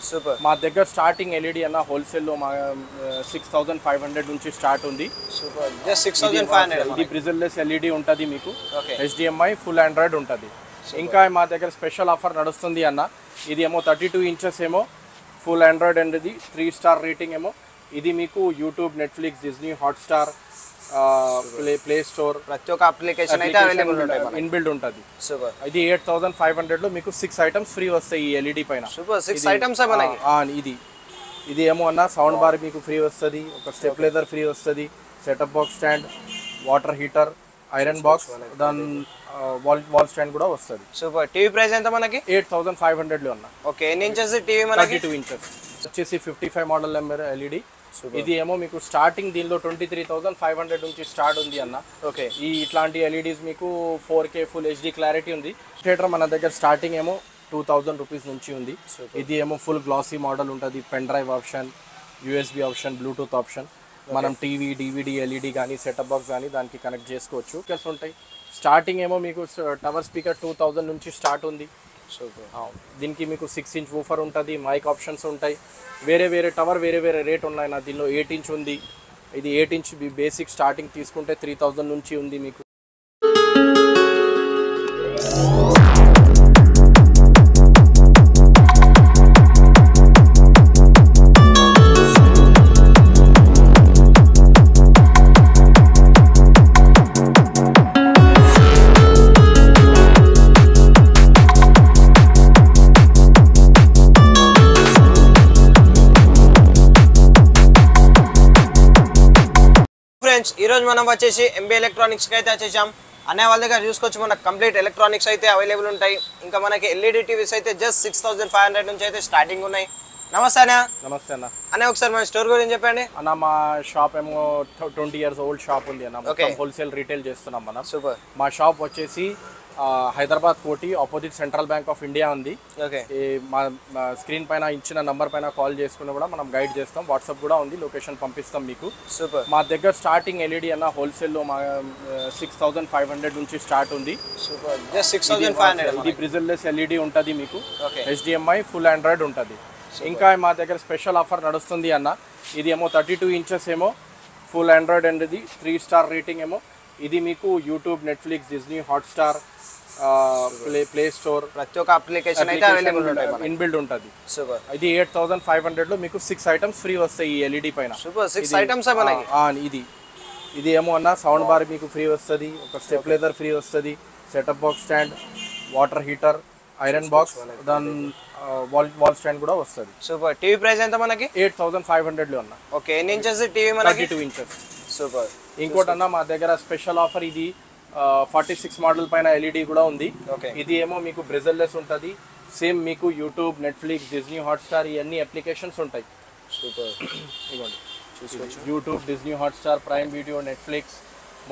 Super మా దగ్గర starting LED అన్న హోల్సేల్ లో మా 6500 నుంచి స్టార్ట్ ఉంది. సూపర్ జస్ట్ 6500 ఇది ప్రిజర్లెస్ ఎల్ఈడి ఉంటది మీకు. ఓకే HDMI ఫుల్ ఆండ్రాయిడ్ ఉంటది. ఇంకా మా దగ్గర స్పెషల్ ఆఫర్ నడుస్తుంది అన్న. ఇది ఏమో 32 ఇంచెస్ ఏమో ఫుల్ ఆండ్రాయిడ్ అనేది 3 స్టార్ రేటింగ్ ఏమో. ఇది మీకు YouTube, Netflix, Disney, Hotstar, play store ప్రతి ఒక్క అప్లికేషన్ అయితే అవైలబుల్ ఉంటాయి మనకి. ఇన్బిల్డ్ ఉంటుంది. సూపర్ ఇది 8500 లో మీకు 6 ఐటమ్స్ ఫ్రీ వస్తాయి ఈ ఎల్ఈడి పైన. సూపర్ 6 ఐటమ్స్ మనకి. ఇది ఏమో అన్న సౌండ్ బార్ మీకు ఫ్రీ వస్తుంది, ఒక స్టెబిలైజర్ ఫ్రీ వస్తుంది, setup box stand, water heater, iron box, దాని వాల్ స్టాండ్ కూడా వస్తుంది. సూపర్ టీవీ ప్రైస్ ఎంత మనకి? 8500 లో అన్న. ఓకే ఎన్ని ఇంచెస్ టీవీ మనకి? 32 ఇంచెస్ వచ్చేసి 55 మోడల్ నెంబర్ ఎల్ఈడి. ఇది ఏమో మీకు స్టార్టింగ్ దీనిలో 23,500 నుంచి స్టార్ట్ ఉంది అన్న. ఓకే ఈ ఇట్లాంటి ఎల్ఈడీస్ మీకు 4K ఫుల్ హెచ్డి క్లారిటీ ఉంది. థియేటర్ మన దగ్గర స్టార్టింగ్ ఏమో 2000 రూపీస్ నుంచి ఉంది. ఇది ఏమో ఫుల్ గ్లాసీ మోడల్ ఉంటుంది, pen drive option, USB option, Bluetooth option. మనం టీవీ, డివిడి, ఎల్ఈడి కానీ సెటప్ బాక్స్ కానీ దానికి కనెక్ట్ చేసుకోవచ్చు. స్పీకర్స్ ఉంటాయి. స్టార్టింగ్ ఏమో మీకు టవర్ స్పీకర్ 2000 నుంచి స్టార్ట్ ఉంది. దీనికి మీకు 6 ఇంచ్ వూఫర్ ఉంటుంది, మైక్ ఆప్షన్స్ ఉంటాయి. వేరే టవర్ వేరే రేట్ ఉన్నాయి నా. దీనిలో 8 ఇంచ్ ఉంది. ఇది 8 ఇంచ్ బేసిక్ స్టార్టింగ్ తీసుకుంటే 3000 నుంచి ఉంది మీకు. ఫ్రెండ్స్ ఈ రోజు మనం వచ్చేసి ఎంబీ ఎలక్ట్రానిక్స్ కి అయితే వచ్చేసాం. అనే వాళ్ళ దగ్గర చూసుకోవచ్చు మనకు కంప్లీట్ ఎలక్ట్రానిక్స్ అయితే అవైలబుల్ ఉంటాయి. ఇంకా మనకి ఎల్ఈడి టీవీస్ అయితే జస్ట్ 6500 నుంచి అయితే స్టార్టింగ్ ఉన్నాయి. నమస్తే అన్న. నమస్తే అన్న. అన్న ఒకసారి మన స్టోర్ గురించి చెప్పండి అన్న. మా షాప్ ఏమో 20 ఇయర్స్ ఓల్డ్ షాప్ ఉంది అన్న. మొత్తం హోల్సేల్ రీటైల్ చేస్తున్నాం మనం. సూపర్. మా షాప్ వచ్చేసి హైదరాబాద్ కోటి opposite central bank of India ఉంది. ఓకే మా స్క్రీన్ పైన ఇచ్చిన నంబర్ పైన కాల్ చేసుకుని కూడా మనం గైడ్ చేస్తాం. వాట్సాప్ కూడా ఉంది, లొకేషన్ పంపిస్తాం మీకు. సూపర్. మా దగ్గర స్టార్టింగ్ ఎల్ఈడి అన్న హోల్సేల్ లో మా 6500 నుంచి స్టార్ట్ ఉంది. Super just 6500. ఇది ప్రిజర్లెస్ ఎల్ఈడి ఉంటుంది మీకు. ఓకే HDMI ఫుల్ ఆండ్రాయిడ్ ఉంటుంది. ఇంకా మా దగ్గర స్పెషల్ ఆఫర్ నడుస్తుంది అన్న. ఇది ఏమో 32 ఇంచెస్ ఏమో ఫుల్ ఆండ్రాయిడ్ అనేది 3 స్టార్ రేటింగ్ ఏమో. ఇది మీకు YouTube, Netflix, Disney, Hotstar, play store ప్రతి ఒక్క అప్లికేషన్ అయితే అవైలబుల్ ఉంటాయి మనకి. ఇన్బిల్డ్ ఉంటుంది. సూపర్. ఇది 8500 లో మీకు 6 ఐటమ్స్ ఫ్రీ వస్తాయి ఈ ఎల్ఈడి పైన. సూపర్ 6 ఐటమ్స్ మనకి. ఇది ఏమో అన్న సౌండ్ బార్ మీకు ఫ్రీ వస్తుంది, ఒక స్టెబిలైజర్ ఫ్రీ వస్తుంది, setup box stand, water heater, iron box, దాని వాల్ స్టాండ్ కూడా వస్తుంది. సూపర్ టీవీ ప్రైస్ ఎంత మనకి? 8500 లో అన్న. ఓకే ఎన్ని ఇంచెస్ టీవీ మనకి? 32 ఇంచెస్. సూపర్. ఇంకోటి అన్న మా దగ్గర స్పెషల్ ఆఫర్ ఇది 46 మోడల్ పైన ఎల్ఈడి కూడా ఉంది. ఓకే ఇది ఏమో మీకు బ్రిజర్లెస్ ఉంటుంది. సేమ్ మీకు యూట్యూబ్, నెట్ఫ్లిక్స్, డిజ్నీ, హాట్స్టార్ ఇవన్నీ అప్లికేషన్స్ ఉంటాయి. సూపర్. ఇవ్వండి చూసుకోవచ్చు. YouTube, Disney, Hotstar, prime video, Netflix,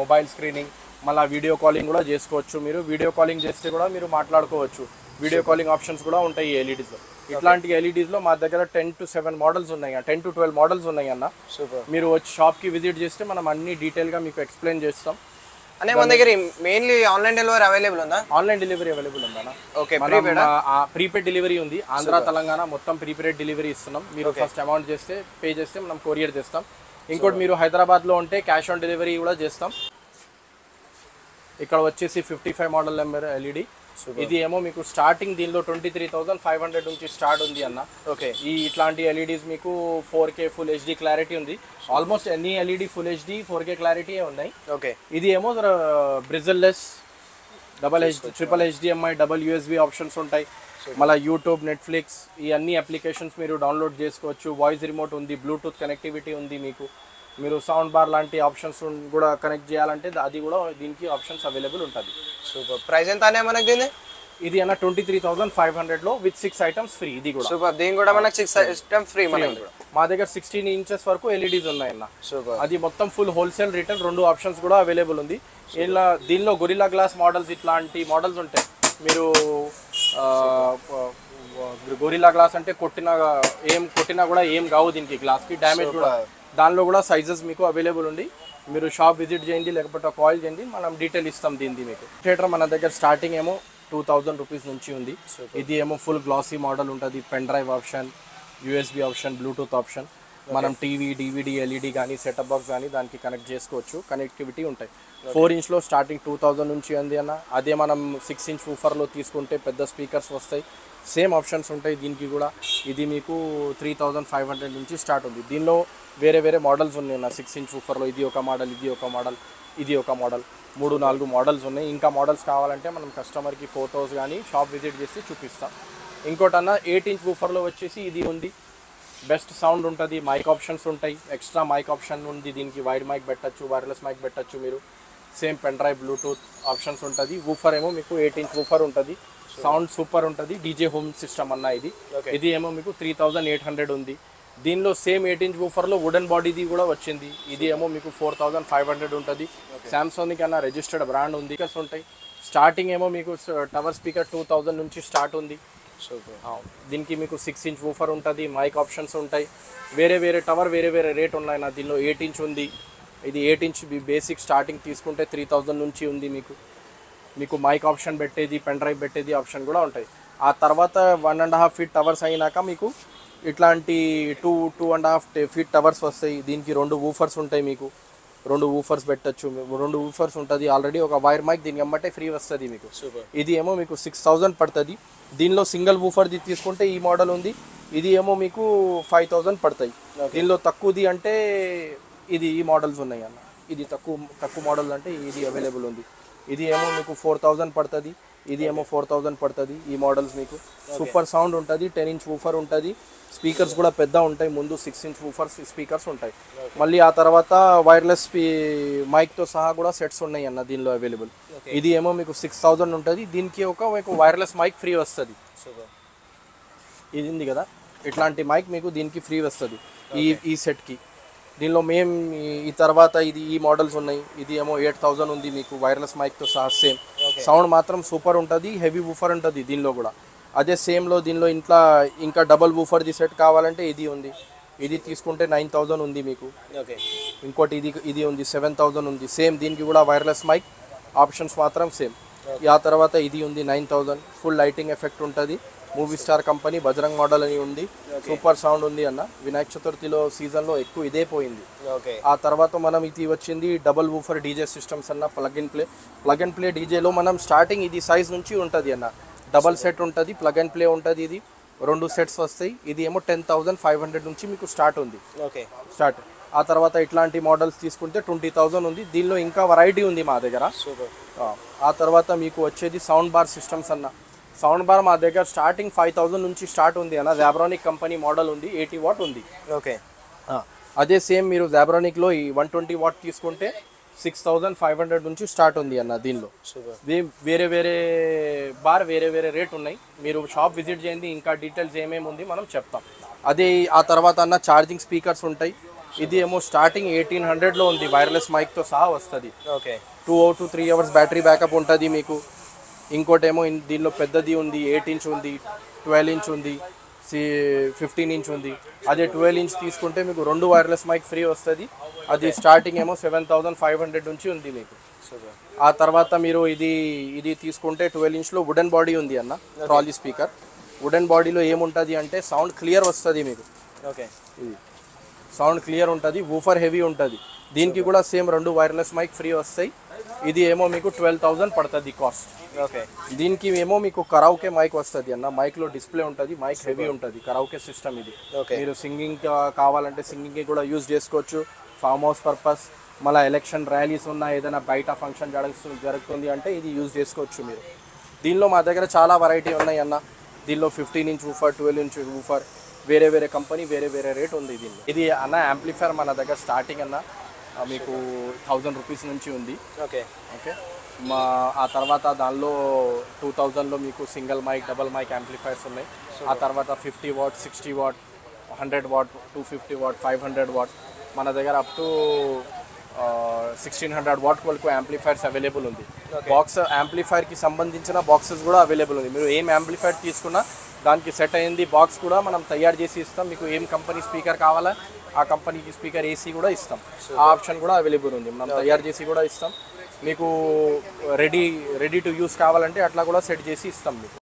mobile screening, మళ్ళీ వీడియో కాలింగ్ కూడా చేసుకోవచ్చు. మీరు వీడియో కాలింగ్ చేస్తే కూడా మీరు మాట్లాడుకోవచ్చు. వీడియో కాలింగ్ ఆప్షన్స్ కూడా ఉంటాయి ఈ ఎల్ఈడీస్లో. ఇట్లాంటి ఎల్ఈడీస్లో మా దగ్గర 10 to 7 మోడల్స్ ఉన్నాయి, 10 to 12 మోడల్స్ ఉన్నాయి అన్న. సూపర్. మీరు వచ్చి షాప్కి విజిట్ చేస్తే మనం అన్ని డీటెయిల్గా మీకు ఎక్స్ప్లెయిన్ చేస్తాం. అనే మన దగ్గర మెయిన్లీ ఆన్లైన్ డెలివరీ అవైలబుల్ ఉందా? ఆన్లైన్ డెలివరీ అవైలబుల్ ఉందా? ఓకే ప్రీపెయిడ్ డెలివరీ ఉంది. ఆంధ్ర, తెలంగాణ మొత్తం ప్రీపెయిడ్ డెలివరీ ఇస్తున్నాం. మీరు ఫస్ట్ అమౌంట్ పే చేస్తే మనం కొరియర్ చేస్తాం. ఇంకోటి మీరు హైదరాబాద్లో ఉంటే క్యాష్ ఆన్ డెలివరీ కూడా చేస్తాం. ఇక్కడ వచ్చేసి 55 మోడల్ నెంబర్ ఎల్ఈడి. ఇది ఏమో మీకు స్టార్టింగ్ దీనిలో 23,500 నుంచి స్టార్ట్ ఉంది అన్న. ఓకే ఈ ఇట్లాంటి ఎల్ఈడీస్ మీకు 4K ఫుల్ హెచ్డి క్లారిటీ ఉంది. ఆల్మోస్ట్ ఎన్ని LED full HD 4K clarity ఉన్నాయి. ఓకే ఇది ఏమో bezelless, triple HDMI, double USB options ఉంటాయి. మళ్ళీ యూట్యూబ్, నెట్ఫ్లిక్స్ ఈ అన్ని అప్లికేషన్స్ మీరు డౌన్లోడ్ చేసుకోవచ్చు. వాయిస్ రిమోట్ ఉంది, బ్లూటూత్ కనెక్టివిటీ ఉంది మీకు. మీరు సౌండ్ బార్ లాంటి ఆప్షన్స్ కూడా కనెక్ట్ చేయాలంటే అది కూడా దీనికి ఆప్షన్స్ అవైలబుల్ ఉంటుంది. సూపర్. ప్రైస్ ఎంత అనే మనకి దీన్ని? ఇది అన్న 23,500 లో విత్ 6 ఐటమ్స్ ఫ్రీ. ఇది కూడా సూపర్. దీని కూడా మనకి 6 ఐటమ్స్ ఫ్రీ. మా దగ్గర 16 ఇంచెస్ వరకు ఎల్ఈడీస్ ఉన్నాయన్న. సూపర్. అది మొత్తం ఫుల్ హోల్సేల్ రిటైల్ 2 ఆప్షన్స్ కూడా అవైలబుల్ ఉంది. దీనిలో గొరిల్లా గ్లాస్ మోడల్స్ ఇట్లాంటి మోడల్స్ ఉంటాయి. మీరు గొరిల్లా గ్లాస్ అంటే కొట్టినా కూడా ఏం కావు, దీనికి గ్లాస్కి డ్యామేజ్ కూడా. దానిలో కూడా సైజెస్ మీకు అవైలబుల్ ఉంది. మీరు షాప్ విజిట్ చేయండి, లేకపోతే కాల్ చేయండి, మనం డీటెయిల్ ఇస్తాం దీనిది మీకు. థియేటర్ మన దగ్గర స్టార్టింగ్ ఏమో 2000 రూపీస్ నుంచి ఉంది. ఇది ఏమో ఫుల్ గ్లాసీ మోడల్ ఉంటుంది, pen drive option, USB option, Bluetooth option. మనం టీవీ, డివిడి, ఎల్ఈడి కానీ సెటప్ బాక్స్ కానీ దానికి కనెక్ట్ చేసుకోవచ్చు, కనెక్టివిటీ ఉంటాయి. 4 ఇంచ్లో స్టార్టింగ్ 2000 నుంచి ఉంది అన్న. అదే మనం 6 ఇంచ్ ఊఫర్లో తీసుకుంటే పెద్ద స్పీకర్స్ వస్తాయి, సేమ్ ఆప్షన్స్ ఉంటాయి దీనికి కూడా. ఇది మీకు 3500 నుంచి స్టార్ట్ ఉంది. దీనిలో వేరే వేరే మోడల్స్ ఉన్నాయి అన్న 6 ఇంచ్ ఊఫర్లో. ఇది ఒక మోడల్, ఇది ఒక మోడల్, ఇది ఒక మోడల్, 3-4 మోడల్స్ ఉన్నాయి. ఇంకా మోడల్స్ కావాలంటే మనం కస్టమర్కి ఫొటోస్ కానీ షాప్ విజిట్ చేసి చూపిస్తాం. ఇంకోటన్నా 8 ఇంచ్ ఊఫర్లో వచ్చేసి ఇది ఉంది, బెస్ట్ సౌండ్ ఉంటుంది, మైక్ ఆప్షన్స్ ఉంటాయి, ఎక్స్ట్రా మైక్ ఆప్షన్ ఉంది దీనికి. వైడ్ మైక్ పెట్టచ్చు, వైర్లెస్ మైక్ పెట్టచ్చు మీరు. Same pen drive, Bluetooth options ఉంటుంది. ఊఫర్ ఏమో మీకు 8 ఇంచ్ ఊఫర్ ఉంటుంది, సౌండ్ సూపర్ ఉంటుంది, డీజే హోమ్ సిస్టమ్ అన్న ఇది. ఇది ఏమో మీకు 3800 ఉంది. దీనిలో సేమ్ 8 ఇంచ్ ఊఫర్లో వుడెన్ బాడీది కూడా వచ్చింది. ఇది ఏమో మీకు 4500 ఉంటుంది. శాంసంగ్ కన్నా రిజిస్టర్డ్ బ్రాండ్ ఉంది. స్పీకర్స్ ఉంటాయి, స్టార్టింగ్ ఏమో మీకు టవర్ స్పీకర్ 2000 నుంచి స్టార్ట్ ఉంది. దీనికి మీకు 6 ఇంచ్ ఊఫర్ ఉంటుంది, మైక్ ఆప్షన్స్ ఉంటాయి. వేరే వేరే టవర్ వేరే వేరే రేట్ ఉన్నాయి నా. దీనిలో 8 ఇంచ్ ఉంది. ఇది 8 ఇంచ్ బేసిక్ స్టార్టింగ్ తీసుకుంటే 3000 నుంచి ఉంది మీకు మైక్ ఆప్షన్ పెట్టేది, పెన్ డ్రైవ్ పెట్టేది ఆప్షన్ కూడా ఉంటాయి. ఆ తర్వాత 1.5 ఫీట్ టవర్స్ అయినాక మీకు ఇట్లాంటి 2.5 ఫీట్ టవర్స్ వస్తాయి. దీనికి 2 ఊఫర్స్ ఉంటాయి, మీకు 2 ఊఫర్స్ పెట్టచ్చు. 2 ఊఫర్స్ ఉంటుంది ఆల్రెడీ. ఒక వైర్ మైక్ దీనికి ఎమ్మటే ఫ్రీ వస్తుంది మీకు. ఇది ఏమో మీకు 6000 పడుతుంది. దీనిలో సింగిల్ ఊఫర్ది తీసుకుంటే ఈ మోడల్ ఉంది, ఇది ఏమో మీకు 5000 పడతాయి. దీనిలో తక్కువది అంటే ఇది ఈ మోడల్స్ ఉన్నాయి అన్న. ఇది తక్కువ మోడల్ అంటే ఇది అవైలబుల్ ఉంది. ఇది ఏమో మీకు 4000 పడుతుంది, ఇది ఏమో 4000 పడుతుంది. ఈ మోడల్స్ మీకు సూపర్ సౌండ్ ఉంటుంది, 10 ఇంచ్ ఊఫర్ ఉంటుంది. స్పీకర్స్ కూడా పెద్ద ఉంటాయి, ముందు 6 ఇంచ్ ఊఫర్స్ స్పీకర్స్ ఉంటాయి. మళ్ళీ ఆ తర్వాత వైర్లెస్ మైక్తో సహా కూడా సెట్స్ ఉన్నాయి అన్న దీనిలో అవైలబుల్. ఇది ఏమో మీకు 6000 ఉంటుంది. దీనికి మీకు వైర్లెస్ మైక్ ఫ్రీ వస్తుంది. ఇది ఉంది కదా, ఇట్లాంటి మైక్ మీకు దీనికి ఫ్రీ వస్తుంది ఈ సెట్కి. దీనిలో మేము ఈ తర్వాత ఈ మోడల్స్ ఉన్నాయి. ఇది ఏమో 8000 ఉంది మీకు వైర్లెస్ మైక్తో సహా. సేమ్ సౌండ్ మాత్రం సూపర్ ఉంటుంది, హెవీ ఊఫర్ ఉంటుంది దీనిలో కూడా. అదే సేమ్లో దీనిలో ఇంకా డబల్ ఊఫర్ది సెట్ కావాలంటే ఇది ఉంది. ఇది తీసుకుంటే 9000 ఉంది మీకు. ఇంకోటి ఇది ఉంది 7000 ఉంది. సేమ్ దీనికి కూడా వైర్లెస్ మైక్ ఆప్షన్స్ మాత్రం సేమ్. ఆ తర్వాత ఇది ఉంది 9000. ఫుల్ లైటింగ్ ఎఫెక్ట్ ఉంటుంది. Movie star company Bajrang model అని ఉంది. సూపర్ సౌండ్ ఉంది అన్న. వినాయక చతుర్థిలో సీజన్లో ఎక్కువ ఇదే పోయింది. ఆ తర్వాత మనం ఇది వచ్చింది డబల్ ఊఫర్ డీజే సిస్టమ్స్ అన్న. ప్లగ్ అండ్ ప్లే డీజేలో మనం స్టార్టింగ్ ఇది సైజ్ నుంచి ఉంటుంది అన్న. డబల్ సెట్ ఉంటుంది, ప్లగ్ అండ్ ప్లే ఉంటుంది. ఇది 2 సెట్స్ వస్తాయి. ఇది ఏమో 10500 నుంచి మీకు స్టార్ట్ ఉంది. స్టార్ట్. ఆ తర్వాత ఇట్లాంటి మోడల్స్ తీసుకుంటే 20000 ఉంది. దీనిలో ఇంకా వెరైటీ ఉంది మా దగ్గర. ఆ తర్వాత మీకు వచ్చేది సౌండ్ బార్ సిస్టమ్స్ అన్న. సౌండ్ బార్ మా దగ్గర స్టార్టింగ్ 5000 నుంచి స్టార్ట్ ఉంది అన్న. జాబ్రానిక్ కంపెనీ మోడల్ ఉంది, 80 వాట్ ఉంది. అదే సేమ్ మీరు జాబ్రానిక్లో ఈ 120 వాట్ తీసుకుంటే 6500 నుంచి స్టార్ట్ ఉంది అన్న. దీనిలో వేరే వేరే బార్ వేరే వేరే రేట్ ఉన్నాయి. మీరు షాప్ విజిట్ చేయండి, ఇంకా డీటెయిల్స్ ఏమేమి ఉంది మనం చెప్తాం. అదే ఆ తర్వాత అన్న ఛార్జింగ్ స్పీకర్స్ ఉంటాయి. ఇది ఏమో స్టార్టింగ్ 1800లో ఉంది, వైర్లెస్ మైక్తో సహా వస్తుంది. 2 to 3 అవర్స్ బ్యాటరీ బ్యాకప్ ఉంటుంది మీకు. ఇంకోటేమో దీనిలో పెద్దది ఉంది, 8 ఇంచ్ ఉంది, 12 ఇంచ్ ఉంది, 15 ఇంచ్ ఉంది. అదే 12 ఇంచ్ తీసుకుంటే మీకు 2 వైర్లెస్ మైక్ ఫ్రీ వస్తుంది. అది స్టార్టింగ్ ఏమో 7500 నుంచి ఉంది మీకు. ఆ తర్వాత మీరు ఇది తీసుకుంటే 12 ఇంచ్లో వుడెన్ బాడీ ఉంది అన్న. Trolley speaker. వుడెన్ బాడీలో ఏముంటుంది అంటే సౌండ్ క్లియర్ వస్తుంది మీకు. ఇది సౌండ్ క్లియర్ ఉంటుంది, ఊఫర్ హెవీ ఉంటుంది. దీనికి కూడా సేమ్ 2 వైర్లెస్ మైక్ ఫ్రీ వస్తాయి. ఇది ఏమో మీకు 12000 పడుతుంది కాస్ట్. దీనికి ఏమో మీకు కరావుకే మైక్ వస్తుంది అన్న. మైక్లో డిస్ప్లే ఉంటుంది, మైక్ హెవీ ఉంటుంది, కరావుకే సిస్టమ్ ఇది. మీరు సింగింగ్ కావాలంటే సింగింగ్కి కూడా యూజ్ చేసుకోవచ్చు, ఫామ్ హౌస్ పర్పస్. మళ్ళీ ఎలక్షన్ ర్యాలీస్ ఉన్నా, ఏదైనా బయట ఫంక్షన్ జరుగుతుంది అంటే ఇది యూజ్ చేసుకోవచ్చు మీరు. దీనిలో మా దగ్గర చాలా వెరైటీ ఉన్నాయి అన్న. దీనిలో 15 ఇంచ్ ఊఫర్, 12 ఇంచ్ ఊఫర్, వేరే వేరే కంపెనీ వేరే వేరే రేట్ ఉంది దీనిలో. ఇది అన్న యాంప్లిఫైర్ మన దగ్గర స్టార్టింగ్ అన్న మీకు 1000 రూపీస్ నుంచి ఉంది. ఓకే. ఆ తర్వాత దానిలో 2000లో మీకు single mic, double mic amplifiers ఉన్నాయి. ఆ తర్వాత 50 watt, 60 watt, 100 watt, 250 watt, 500 watt. మన దగ్గర అప్ టు 1600 వాట్ వరకు యాంప్లిఫైర్స్ అవైలబుల్ ఉంది. బాక్స్ యాంప్లిఫైర్కి సంబంధించిన బాక్సెస్ కూడా అవైలబుల్ ఉంది. మీరు ఏం యాంప్లిఫైర్ తీసుకున్నా దానికి సెట్ అయింది బాక్స్ కూడా మనం తయారు చేసి ఇస్తాం. మీకు ఏం కంపెనీ స్పీకర్ కావాలా ఆ కంపెనీకి స్పీకర్ ఏసీ కూడా ఇస్తాం. ఆ ఆప్షన్ కూడా అవైలబుల్ ఉంది, మనం తయారు చేసి కూడా ఇస్తాం. మీకు రెడీ టు యూస్ కావాలంటే అట్లా కూడా సెట్ చేసి ఇస్తాం మీకు.